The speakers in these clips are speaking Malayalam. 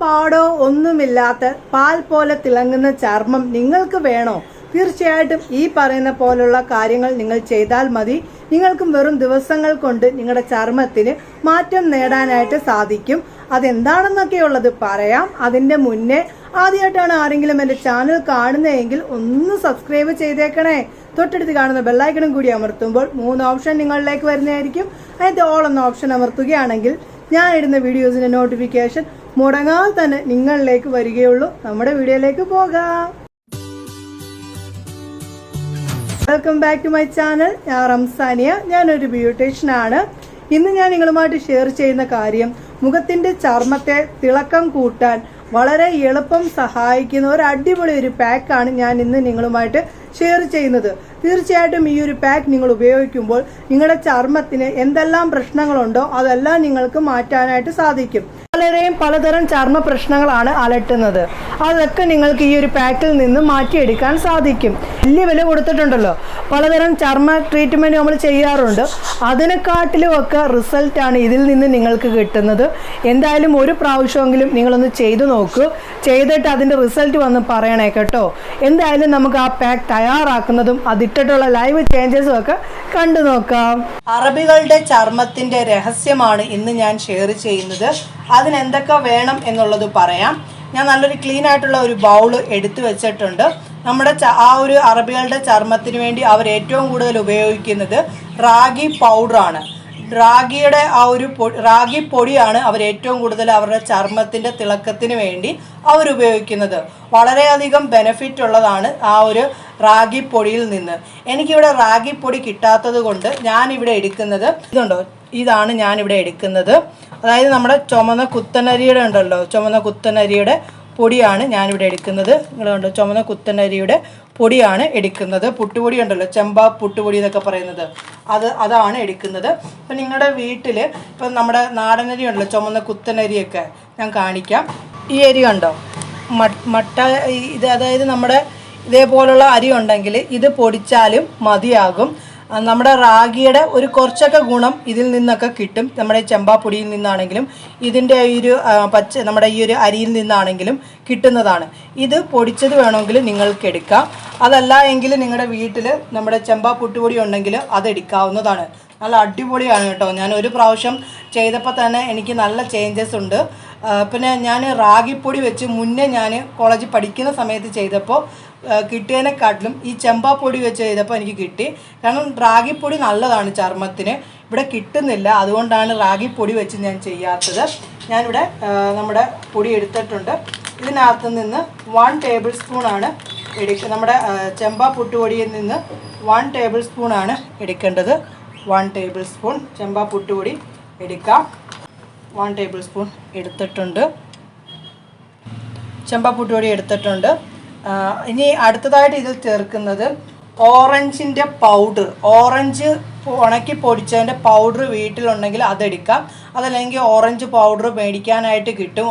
പാടോ ഒന്നുമില്ലാത്ത പാൽ പോലെ തിളങ്ങുന്ന ചർമ്മം നിങ്ങൾക്ക് വേണോ? തീർച്ചയായിട്ടും ഈ പറയുന്ന പോലുള്ള കാര്യങ്ങൾ നിങ്ങൾ ചെയ്താൽ മതി. നിങ്ങൾക്കും വെറും ദിവസങ്ങൾ കൊണ്ട് നിങ്ങളുടെ ചർമ്മത്തിന് മാറ്റം നേടാനായിട്ട് സാധിക്കും. അതെന്താണെന്നൊക്കെയുള്ളത് പറയാം. അതിന്റെ മുന്നേ ആദ്യമായിട്ടാണ് ആരെങ്കിലും എന്റെ ചാനൽ കാണുന്നതെങ്കിൽ ഒന്ന് സബ്സ്ക്രൈബ് ചെയ്തേക്കണേ. തൊട്ടടുത്ത് കാണുന്ന ബെല്ലൈക്കണും കൂടി അമർത്തുമ്പോൾ 3 ഓപ്ഷൻ നിങ്ങളിലേക്ക് വരുന്നതായിരിക്കും. അതിന്റെ ഓൾ എന്ന ഓപ്ഷൻ അമർത്തുകയാണെങ്കിൽ ഞാൻ ഇടുന്ന വീഡിയോസിന്റെ നോട്ടിഫിക്കേഷൻ മുടങ്ങാതെ തന്നെ നിങ്ങളിലേക്ക് വരികയുള്ളൂ. നമ്മുടെ വീഡിയോയിലേക്ക് പോകാം. Welcome back to my channel. ഞാൻ റംസാനിയ. ഞാനൊരു ബ്യൂട്ടീഷ്യനാണ്. ഇന്ന് ഞാൻ നിങ്ങളുമായിട്ട് ഷെയർ ചെയ്യുന്ന കാര്യം മുഖത്തിന്റെ ചർമ്മത്തെ തിളക്കം കൂട്ടാൻ വളരെ എളുപ്പം സഹായിക്കുന്ന ഒരു അടിപൊളി ഒരു പാക്കാണ് ഞാൻ ഇന്ന് നിങ്ങളുമായിട്ട് ഷെയർ ചെയ്യുന്നത്. തീർച്ചയായിട്ടും ഈ ഒരു പാക്ക് നിങ്ങൾ ഉപയോഗിക്കുമ്പോൾ നിങ്ങളുടെ ചർമ്മത്തിന് എന്തെല്ലാം പ്രശ്നങ്ങളുണ്ടോ അതെല്ലാം നിങ്ങൾക്ക് മാറ്റാനായിട്ട് സാധിക്കും. പലതരം ചർമ്മ പ്രശ്നങ്ങളാണ് അലട്ടുന്നത്. അതൊക്കെ നിങ്ങൾക്ക് ഈ ഒരു പാക്കിൽ നിന്ന് മാറ്റിയെടുക്കാൻ സാധിക്കും. വലിയ വില കൊടുത്തിട്ടുണ്ടല്ലോ, പലതരം ചർമ്മ ട്രീറ്റ്മെന്റ് നമ്മൾ ചെയ്യാറുണ്ട്. അതിനെക്കാട്ടിലും ഒക്കെ റിസൾട്ടാണ് ഇതിൽ നിന്ന് നിങ്ങൾക്ക് കിട്ടുന്നത്. എന്തായാലും ഒരു പ്രാവശ്യമെങ്കിലും നിങ്ങളൊന്ന് ചെയ്തു നോക്കൂ. ചെയ്തിട്ട് അതിന്റെ റിസൾട്ട് വന്ന് പറയണേ കേട്ടോ. എന്തായാലും നമുക്ക് ആ പാക്ക് തയ്യാറാക്കുന്നതും അതിട്ടിട്ടുള്ള ലൈവ് ചേഞ്ചസും ഒക്കെ കണ്ടു നോക്കാം. അറബികളുടെ ചർമ്മത്തിന്റെ രഹസ്യമാണ് ഇന്ന് ഞാൻ ഷെയർ ചെയ്യുന്നത്. അതിനെന്തൊക്കെ വേണം എന്നുള്ളത് പറയാം. ഞാൻ നല്ലൊരു ക്ലീൻ ആയിട്ടുള്ള ഒരു ബൗള് എടുത്തു വെച്ചിട്ടുണ്ട്. നമ്മുടെ ആ ഒരു അറബികളുടെ ചർമ്മത്തിന് വേണ്ടി അവർ ഏറ്റവും കൂടുതൽ ഉപയോഗിക്കുന്നത് റാഗി പൗഡറാണ്. റാഗിയുടെ ആ ഒരു റാഗി പൊടിയാണ് അവർ ഏറ്റവും കൂടുതൽ അവരുടെ ചർമ്മത്തിന്റെ തിളക്കത്തിന് വേണ്ടി അവർ ഉപയോഗിക്കുന്നത്. വളരെയധികം ബെനിഫിറ്റ് ഉള്ളതാണ് ആ ഒരു റാഗി പൊടിയിൽ നിന്ന്. എനിക്കിവിടെ റാഗി പൊടി കിട്ടാത്തത് കൊണ്ട് ഞാനിവിടെ എടുക്കുന്നത് ഇതുണ്ടോ, ഇതാണ് ഞാനിവിടെ എടുക്കുന്നത്. അതായത് നമ്മുടെ ചുമന്ന കുത്തനരിയുടെ ഉണ്ടല്ലോ, ചുമന്ന കുത്തനരിയുടെ പൊടിയാണ് ഞാനിവിടെ എടുക്കുന്നത്. നിങ്ങൾ കണ്ടോ, ചുമന്ന കുത്തനരിയുടെ പൊടിയാണ് എടുക്കുന്നത്. പുട്ടുപൊടി ഉണ്ടല്ലോ, ചെമ്പ പുട്ടുപൊടി എന്നൊക്കെ പറയുന്നത്, അതാണ് എടുക്കുന്നത്. ഇപ്പം നിങ്ങളുടെ വീട്ടിൽ ഇപ്പം നമ്മുടെ നാടനരി ഉണ്ടല്ലോ, ചുമന്ന കുത്തനരിയൊക്കെ ഞാൻ കാണിക്കാം. ഈ അരി കണ്ടോ, മട്ട ഇത്, അതായത് നമ്മുടെ ഇതേപോലുള്ള അരി ഉണ്ടെങ്കിൽ ഇത് പൊടിച്ചാലും മതിയാകും. നമ്മുടെ റാഗിയുടെ ഒരു കുറച്ചൊക്കെ ഗുണം ഇതിൽ നിന്നൊക്കെ കിട്ടും. നമ്മുടെ ചെമ്പാപ്പൊടിയിൽ നിന്നാണെങ്കിലും ഇതിൻ്റെ ഈ ഒരു നമ്മുടെ ഈ ഒരു അരിയിൽ നിന്നാണെങ്കിലും കിട്ടുന്നതാണ്. ഇത് പൊടിച്ചത് വേണമെങ്കിൽ നിങ്ങൾക്ക് എടുക്കാം. അതല്ല എങ്കിൽ നിങ്ങളുടെ വീട്ടിൽ നമ്മുടെ ചെമ്പാ പുട്ടുപൊടി ഉണ്ടെങ്കിൽ അത് എടുക്കാവുന്നതാണ്. നല്ല അടിപൊളിയാണ് കേട്ടോ. ഞാൻ ഒരു പ്രാവശ്യം ചെയ്തപ്പോൾ തന്നെ എനിക്ക് നല്ല ചേഞ്ചസ് ഉണ്ട്. പിന്നെ ഞാൻ റാഗിപ്പൊടി വെച്ച് മുന്നേ ഞാൻ കോളേജിൽ പഠിക്കുന്ന സമയത്ത് ചെയ്തപ്പോൾ കിട്ടിയതിനെക്കാട്ടിലും ഈ ചെമ്പാപ്പൊടി വെച്ച് ചെയ്തപ്പോൾ എനിക്ക് കിട്ടി. കാരണം റാഗിപ്പൊടി നല്ലതാണ് ചർമ്മത്തിന്, ഇവിടെ കിട്ടുന്നില്ല. അതുകൊണ്ടാണ് റാഗിപ്പൊടി വെച്ച് ഞാൻ ചെയ്യാത്തത്. ഞാനിവിടെ നമ്മുടെ പൊടി എടുത്തിട്ടുണ്ട്. ഇതിനകത്ത് നിന്ന് 1 ടേബിൾ സ്പൂണാണ് നമ്മുടെ ചെമ്പാ പുട്ടുപൊടിയിൽ നിന്ന് 1 ടേബിൾ സ്പൂണാണ് എടുക്കേണ്ടത്. 1 ടേബിൾ സ്പൂൺ ചെമ്പാ പുട്ടുപൊടി എടുക്കാം. 1 ടേബിൾ സ്പൂൺ എടുത്തിട്ടുണ്ട്, ചെമ്പാ പുട്ടുപൊടി എടുത്തിട്ടുണ്ട്. ഇനി അടുത്തതായിട്ട് ഇതിൽ ചേർക്കുന്നത് ഓറഞ്ചിൻ്റെ പൗഡർ. ഓറഞ്ച് ഉണക്കി പൊടിച്ചതിൻ്റെ പൗഡർ വീട്ടിലുണ്ടെങ്കിൽ അതെടുക്കാം. അതല്ലെങ്കിൽ ഓറഞ്ച് പൗഡർ മേടിക്കാനായിട്ട് കിട്ടും.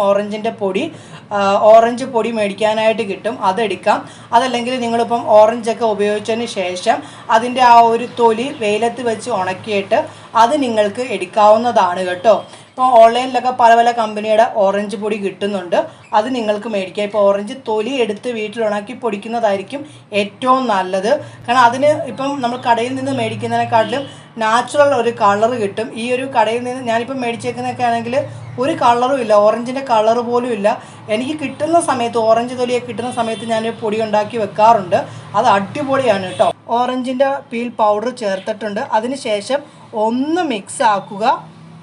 ഓറഞ്ച് പൊടി മേടിക്കാനായിട്ട് കിട്ടും, അതെടുക്കാം. അതല്ലെങ്കിൽ നിങ്ങളിപ്പം ഓറഞ്ചൊക്കെ ഉപയോഗിച്ചതിന് ശേഷം അതിൻ്റെ ആ ഒരു തൊലി വെയിലത്ത് വെച്ച് ഉണക്കിയിട്ട് അത് നിങ്ങൾക്ക് എടുക്കാവുന്നതാണ് കേട്ടോ. ഇപ്പോൾ ഓൺലൈനിലൊക്കെ പല പല കമ്പനിയുടെ ഓറഞ്ച് പൊടി കിട്ടുന്നുണ്ട്, അത് നിങ്ങൾക്ക് മേടിക്കാം. ഇപ്പോൾ ഓറഞ്ച് തൊലി എടുത്ത് വീട്ടിൽ ഉണക്കി പൊടിക്കുന്നതായിരിക്കും ഏറ്റവും നല്ലത്. കാരണം അതിന് ഇപ്പം നമ്മൾ കടയിൽ നിന്ന് മേടിക്കുന്നതിനെക്കാട്ടിലും നാച്ചുറൽ ഒരു കളർ കിട്ടും. ഈ ഒരു കടയിൽ നിന്ന് ഞാനിപ്പം മേടിച്ചേക്കുന്നതൊക്കെ ആണെങ്കിൽ ഒരു കളറും ഇല്ല, ഓറഞ്ചിൻ്റെ കളർ പോലും ഇല്ല. എനിക്ക് കിട്ടുന്ന സമയത്ത്, ഓറഞ്ച് തൊലിയൊക്കെ കിട്ടുന്ന സമയത്ത് ഞാൻ പൊടി ഉണ്ടാക്കി വെക്കാറുണ്ട്. അത് അടിപൊളിയാണ് കേട്ടോ. ഓറഞ്ചിൻ്റെ പീൽ പൗഡർ ചേർത്തിട്ടുണ്ട്. അതിന് ശേഷം ഒന്ന് മിക്സ് ആക്കുക.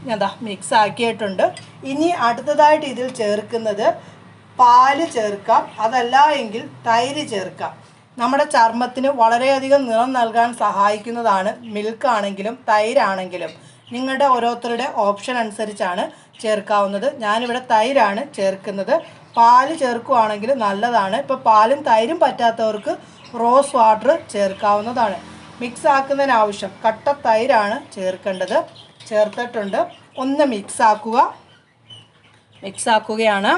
ഞാൻ മിക്സ് ആക്കിയിട്ടുണ്ട്. ഇനി അടുത്തതായിട്ട് ഇതിൽ ചേർക്കുന്നത് പാല് ചേർക്കാം, അതല്ല എങ്കിൽ തൈര് ചേർക്കാം. നമ്മുടെ ചർമ്മത്തിന് വളരെയധികം നിറം നൽകാൻ സഹായിക്കുന്നതാണ് മിൽക്ക് ആണെങ്കിലും തൈരാണെങ്കിലും. നിങ്ങളുടെ ഓരോരുത്തരുടെ ഓപ്ഷൻ അനുസരിച്ചാണ് ചേർക്കാവുന്നത്. ഞാനിവിടെ തൈരാണ് ചേർക്കുന്നത്. പാല് ചേർക്കുകയാണെങ്കിൽ നല്ലതാണ്. ഇപ്പോൾ പാലും തൈരും പറ്റാത്തവർക്ക് റോസ് വാട്ടർ ചേർക്കാവുന്നതാണ്. മിക്സ് ആക്കുന്നതിനാവശ്യം കട്ട തൈരാണ് ചേർക്കേണ്ടത്. ചേർത്തിട്ടുണ്ട്. ഒന്ന് മിക്സ് ആക്കുകയാണ്.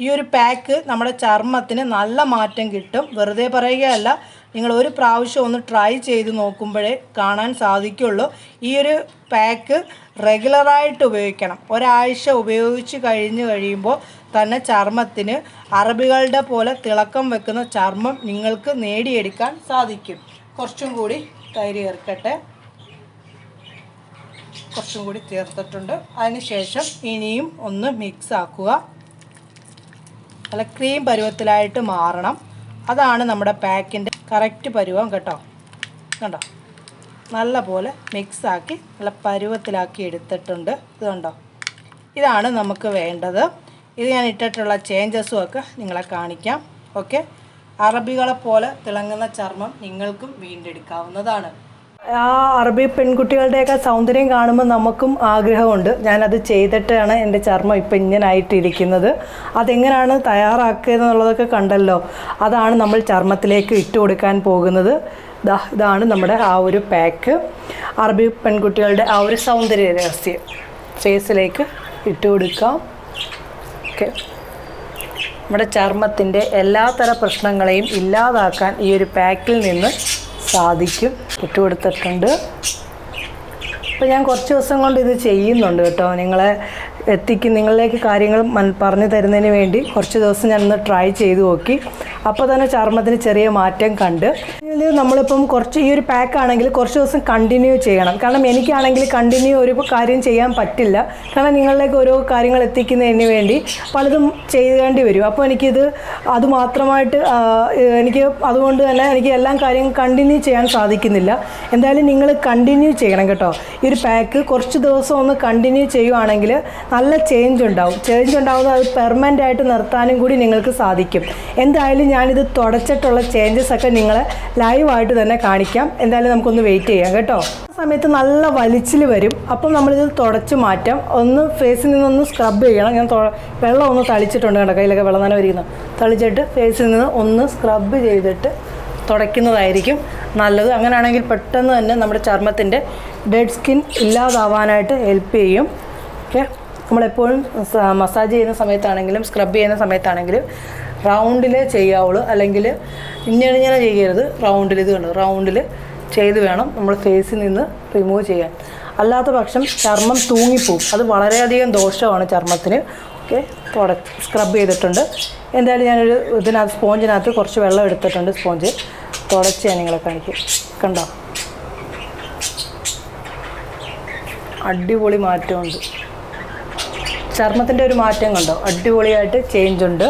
ഈ ഒരു പാക്ക് നമ്മുടെ ചർമ്മത്തിന് നല്ല മാറ്റം കിട്ടും. വെറുതെ പറയുകയല്ല, നിങ്ങൾ ഒരു പ്രാവശ്യം ഒന്ന് ട്രൈ ചെയ്ത് നോക്കുമ്പോഴേ കാണാൻ സാധിക്കുള്ളൂ. ഈ ഒരു പാക്ക് റെഗുലറായിട്ട് ഉപയോഗിക്കണം. ഒരാഴ്ച ഉപയോഗിച്ച് കഴിയുമ്പോൾ തന്നെ ചർമ്മത്തിന് അറബികളുടെ പോലെ തിളക്കം വെക്കുന്ന ചർമ്മം നിങ്ങൾക്ക് നേടിയെടുക്കാൻ സാധിക്കും. കുറച്ചും കൂടി തൈര് ചേർക്കട്ടെ. കുറച്ചും കൂടി ചേർത്തിട്ടുണ്ട്. അതിനുശേഷം ഇനിയും ഒന്ന് മിക്സ് ആക്കുക. നല്ല ക്രീം പരുവത്തിലായിട്ട് മാറണം. അതാണ് നമ്മുടെ പാക്കിൻ്റെ കറക്റ്റ് പരുവം കേട്ടോ. കണ്ടോ, നല്ല പോലെ മിക്സാക്കി നല്ല പരുവത്തിലാക്കി എടുത്തിട്ടുണ്ട്. ഇത് കണ്ടോ, ഇതാണ് നമുക്ക് വേണ്ടത്. ഇത് ഞാൻ ഇട്ടിട്ടുള്ള ചേഞ്ചസും ഒക്കെ നിങ്ങളെ കാണിക്കാം. ഓക്കെ, അറബികളെ പോലെ തിളങ്ങുന്ന ചർമ്മം നിങ്ങൾക്കും വീണ്ടെടുക്കാവുന്നതാണ്. ആ അറബി പെൺകുട്ടികളുടെയൊക്കെ സൗന്ദര്യം കാണുമ്പോൾ നമുക്കും ആഗ്രഹമുണ്ട്. ഞാനത് ചെയ്തിട്ടാണ് എൻ്റെ ചർമ്മം ഇപ്പം ഇങ്ങനായിട്ടിരിക്കുന്നത്. അതെങ്ങനെയാണ് തയ്യാറാക്കിയതെന്നുള്ളതൊക്കെ കണ്ടല്ലോ. അതാണ് നമ്മൾ ചർമ്മത്തിലേക്ക് ഇട്ട് കൊടുക്കാൻ പോകുന്നത്. ഇതാണ് നമ്മുടെ ആ ഒരു പാക്ക്. അറബി പെൺകുട്ടികളുടെ ആ ഒരു സൗന്ദര്യ രഹസ്യം ഫേസിലേക്ക് ഇട്ട് കൊടുക്കാം. ഓക്കെ, നമ്മുടെ ചർമ്മത്തിൻ്റെ എല്ലാത്തര പ്രശ്നങ്ങളെയും ഇല്ലാതാക്കാൻ ഈ ഒരു പാക്കിൽ നിന്ന് സാധിക്കും. ഇട്ട് കൊടുത്തിട്ടുണ്ട്. അപ്പോൾ ഞാൻ കുറച്ച് ദിവസം കൊണ്ട് ഇത് ചെയ്യുന്നുണ്ട് കേട്ടോ. നിങ്ങളിലേക്ക് കാര്യങ്ങൾ പറഞ്ഞു തരുന്നതിന് വേണ്ടി കുറച്ച് ദിവസം ഞാനൊന്ന് ട്രൈ ചെയ്ത് നോക്കി. അപ്പോൾ തന്നെ ചർമ്മത്തിന് ചെറിയ മാറ്റം കണ്ട്. നമ്മളിപ്പം ഈ ഒരു പാക്ക് ആണെങ്കിൽ കുറച്ച് ദിവസം കണ്ടിന്യൂ ചെയ്യണം. കാരണം എനിക്കാണെങ്കിൽ കണ്ടിന്യൂ ഒരു കാര്യം ചെയ്യാൻ പറ്റില്ല. കാരണം നിങ്ങളിലേക്ക് ഓരോ കാര്യങ്ങൾ എത്തിക്കുന്നതിന് വേണ്ടി പലതും ചെയ്യേണ്ടി വരും. അപ്പോൾ അത് മാത്രമായിട്ട് അതുകൊണ്ട് തന്നെ എനിക്ക് എല്ലാ കാര്യങ്ങളും കണ്ടിന്യൂ ചെയ്യാൻ സാധിക്കുന്നില്ല. എന്തായാലും നിങ്ങൾ കണ്ടിന്യൂ ചെയ്യണം കേട്ടോ. ഈ ഒരു പാക്ക് കുറച്ച് ദിവസം ഒന്ന് കണ്ടിന്യൂ ചെയ്യുവാണെങ്കിൽ നല്ല ചേഞ്ച് ഉണ്ടാവുന്നത് അത് പെർമനൻ്റ് ആയിട്ട് നിർത്താനും കൂടി നിങ്ങൾക്ക് സാധിക്കും. എന്തായാലും ഞാനിത് തുടച്ചിട്ടുള്ള ചേഞ്ചസ് ഒക്കെ നിങ്ങളെ ലൈവായിട്ട് തന്നെ കാണിക്കാം. എന്തായാലും നമുക്കൊന്ന് വെയിറ്റ് ചെയ്യാം കേട്ടോ. ആ സമയത്ത് നല്ല വലിച്ചിൽ വരും. അപ്പം നമ്മളിത് തുടച്ച് മാറ്റാം. ഒന്ന് ഫേസിൽ നിന്നൊന്ന് സ്ക്രബ് ചെയ്യണം. ഞാൻ വെള്ളം ഒന്ന് തളിച്ചിട്ടുണ്ട് കേട്ടോ. കയ്യിലൊക്കെ വെള്ളം തന്നെ വരിക്കുന്നു. തളിച്ചിട്ട് ഫേസിൽ നിന്ന് ഒന്ന് സ്ക്രബ് ചെയ്തിട്ട് തുടയ്ക്കുന്നതായിരിക്കും നല്ലത്. അങ്ങനെയാണെങ്കിൽ പെട്ടെന്ന് തന്നെ നമ്മുടെ ചർമ്മത്തിൻ്റെ ഡെഡ് സ്കിൻ ഇല്ലാതാവാനായിട്ട് ഹെൽപ്പ് ചെയ്യും. ഓക്കെ, നമ്മളെപ്പോഴും മസാജ് ചെയ്യുന്ന സമയത്താണെങ്കിലും സ്ക്രബ് ചെയ്യുന്ന സമയത്താണെങ്കിലും റൗണ്ടിൽ ചെയ്യാവുള്ളൂ. അല്ലെങ്കിൽ ഇങ്ങനെ ചെയ്യരുത്. റൗണ്ടിൽ റൗണ്ടിൽ ചെയ്ത് വേണം നമ്മൾ ഫേസിൽ നിന്ന് റിമൂവ് ചെയ്യാൻ. അല്ലാത്ത പക്ഷം ചർമ്മം തൂങ്ങിപ്പോവും. അത് വളരെയധികം ദോഷമാണ് ചർമ്മത്തിന്. ഓക്കെ, സ്ക്രബ് ചെയ്തിട്ടുണ്ട്. എന്തായാലും ഞാനൊരു സ്പോഞ്ചിനകത്ത് കുറച്ച് വെള്ളം എടുത്തിട്ടുണ്ട്. സ്പോഞ്ച് തുടച്ച് ഞാൻ നിങ്ങളെ കാണിക്കും. കണ്ടോ, അടിപൊളി മാറ്റമുണ്ട്. ചർമ്മത്തിൻ്റെ ഒരു മാറ്റം കണ്ടോ, അടിപൊളിയായിട്ട് ചേഞ്ച് ഉണ്ട്.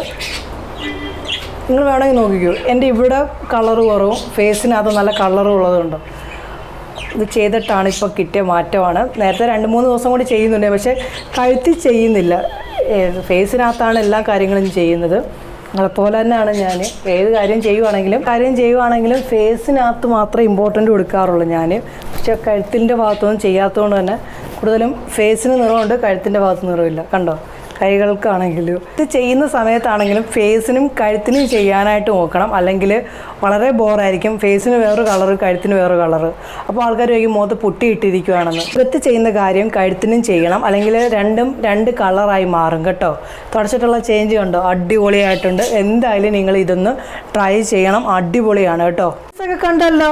നിങ്ങൾ വേണമെങ്കിൽ നോക്കിക്കോ. എൻ്റെ ഇവിടെ കളറ് കുറവും ഫേസിനകത്ത് നല്ല കളറും ഉള്ളതുണ്ടോ. ഇത് ചെയ്തിട്ടാണ് ഇപ്പോൾ കിട്ടിയ മാറ്റമാണ്. നേരത്തെ 2-3 ദിവസം കൂടി ചെയ്യുന്നുണ്ട്. പക്ഷേ കഴുത്തിൽ ചെയ്യുന്നില്ല. ഫേസിനകത്താണ് എല്ലാ കാര്യങ്ങളും ചെയ്യുന്നത്. അതുപോലെ തന്നെയാണ് ഞാൻ ഏത് കാര്യം ചെയ്യുവാണെങ്കിലും ഫേസിനകത്ത് മാത്രമേ ഇമ്പോർട്ടൻ്റ് കൊടുക്കാറുള്ളൂ ഞാൻ. പക്ഷേ കഴുത്തിൻ്റെ ഭാഗത്തൊന്നും ചെയ്യാത്തതുകൊണ്ട് തന്നെ കൂടുതലും ഫേസിന് നിറമുണ്ട്, കഴുത്തിൻ്റെ ഭാഗത്ത് നിറമില്ല. കണ്ടോ, കൈകൾക്കാണെങ്കിലും ഇത് ചെയ്യുന്ന സമയത്താണെങ്കിലും ഫേസിനും കഴുത്തിനും ചെയ്യാനായിട്ട് നോക്കണം. അല്ലെങ്കിൽ വളരെ ബോറായിരിക്കും. ഫേസിന് വേറൊരു കളറ്, കഴുത്തിന് വേറൊരു കളറ്. അപ്പോൾ ആൾക്കാർ ചോദിക്കും മുഖത്ത് പൊട്ടിയിട്ടിരിക്കുകയാണെന്ന്. മുഖത്ത് ചെയ്യുന്ന കാര്യം കഴുത്തിനും ചെയ്യണം. അല്ലെങ്കിൽ രണ്ടും 2 കളറായി മാറും കേട്ടോ. തുടച്ചിട്ടുള്ള ചേഞ്ച് കണ്ടോ, അടിപൊളിയായിട്ടുണ്ട്. എന്തായാലും നിങ്ങൾ ഇതൊന്ന് ട്രൈ ചെയ്യണം. അടിപൊളിയാണ് കേട്ടോ. ഒക്കെ കണ്ടല്ലോ,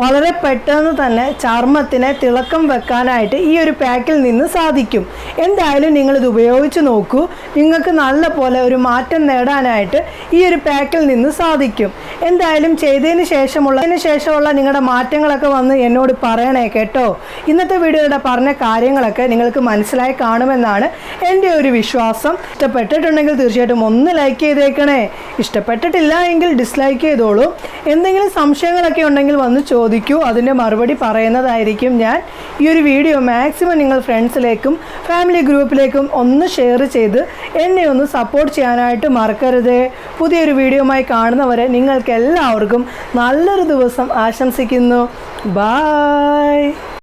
വളരെ പെട്ടെന്ന് തന്നെ ചർമ്മത്തിനെ തിളക്കം വെക്കാനായിട്ട് ഈ ഒരു പാക്കിൽ നിന്ന് സാധിക്കും. എന്തായാലും നിങ്ങളിത് ഉപയോഗിച്ച് നോക്കൂ. നിങ്ങൾക്ക് നല്ല പോലെ ഒരു മാറ്റം നേടാനായിട്ട് ഈ ഒരു പാക്കിൽ നിന്ന് സാധിക്കും. എന്തായാലും ചെയ്തതിന് ശേഷമുള്ള നിങ്ങളുടെ മാറ്റങ്ങളൊക്കെ വന്ന് എന്നോട് പറയണേ കേട്ടോ. ഇന്നത്തെ വീഡിയോയുടെ പറഞ്ഞ കാര്യങ്ങളൊക്കെ നിങ്ങൾക്ക് മനസ്സിലായി കാണുമെന്നാണ് എൻ്റെ ഒരു വിശ്വാസം. ഇഷ്ടപ്പെട്ടിട്ടുണ്ടെങ്കിൽ തീർച്ചയായിട്ടും ഒന്ന് ലൈക്ക് ചെയ്തേക്കണേ. ഇഷ്ടപ്പെട്ടിട്ടില്ല എങ്കിൽ ഡിസ്ലൈക്ക് ചെയ്തോളൂ. എന്തെങ്കിലും സംശയങ്ങളൊക്കെ ഉണ്ടെങ്കിൽ വന്ന് ചോദിക്കൂ. അതിൻ്റെ മറുപടി പറയുന്നതായിരിക്കും ഞാൻ. ഈ ഒരു വീഡിയോ മാക്സിമം നിങ്ങൾ ഫ്രണ്ട്സിലേക്കും ഫാമിലി ഗ്രൂപ്പിലേക്കും ഒന്ന് ഷെയർ ചെയ്ത് എന്നെ ഒന്ന് സപ്പോർട്ട് ചെയ്യാനായിട്ട് മറക്കരുത്. പുതിയൊരു വീഡിയോയുമായി കാണുന്നവരെ നിങ്ങൾക്ക് എല്ലാവർക്കും നല്ലൊരു ദിവസം ആശംസിക്കുന്നു. ബൈ.